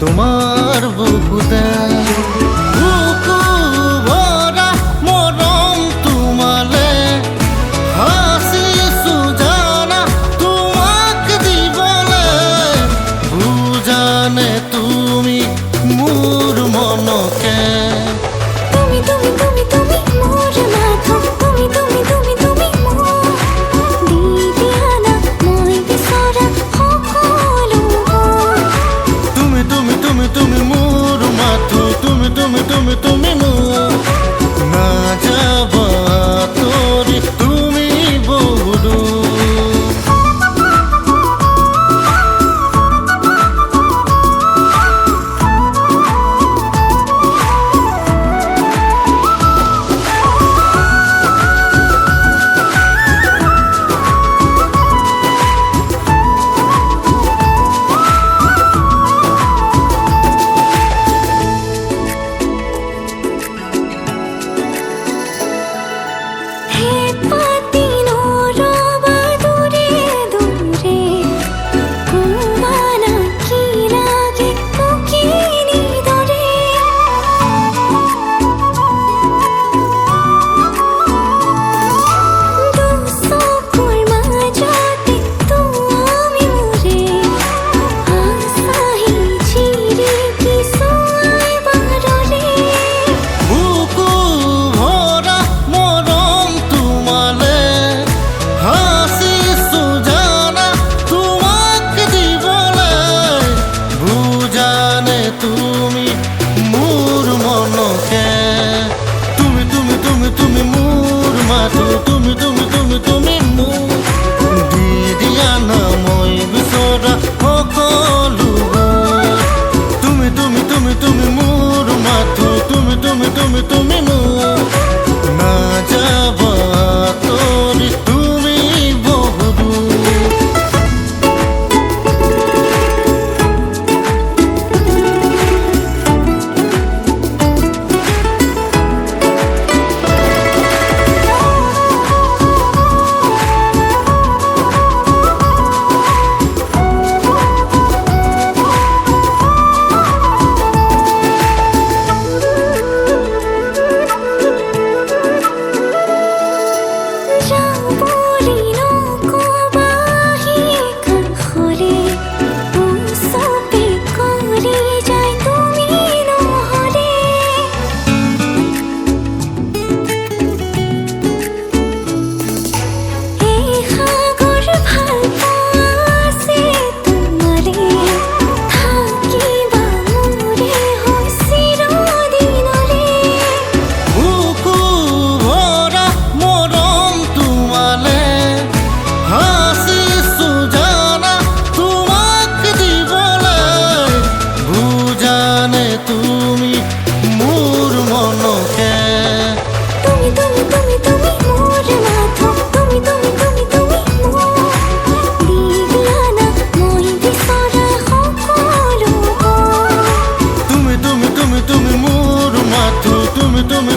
তোমার বুকুতে বুকু ভরা মরম তোমালে হাসি সুজানা তোমাকে দিবলে বুজানে তুমি মোর মনকে তুমি তুমি তুমি তুমি মোর মাথা তুমি তুমি তুমি তুমি মোর দিদিয়ানা মই বিচৰা সকলো তুমি তুমি তুমি তুমি মোর মাথো তুমি তুমি তুমি তুমি মোর না যাবা তোরি তুমি বহুদূর তুমি মোর মনকে তুমি তুমি তুমি তুমি মোর মাথো তুমি তুমি তুমি তুমি মোর দিদিয়ানা মই বিচৰা সকলো তুমি তুমি তুমি তুমি মোৰ মাথো তুমি তুমি তুমি তুমি মোৰ না যাবা তোৰি তুমি বহুদূৰ তুমি মোৰ মনকে তুমি তুমি তুমি তুমি মোৰ মাথো তুমি তুমি তুমি তুমি মোৰ দিদিয়ানা মই বিচৰা সকলো তুমি তুমি তুমি তুমি মোৰ মাথো তুমি তুমি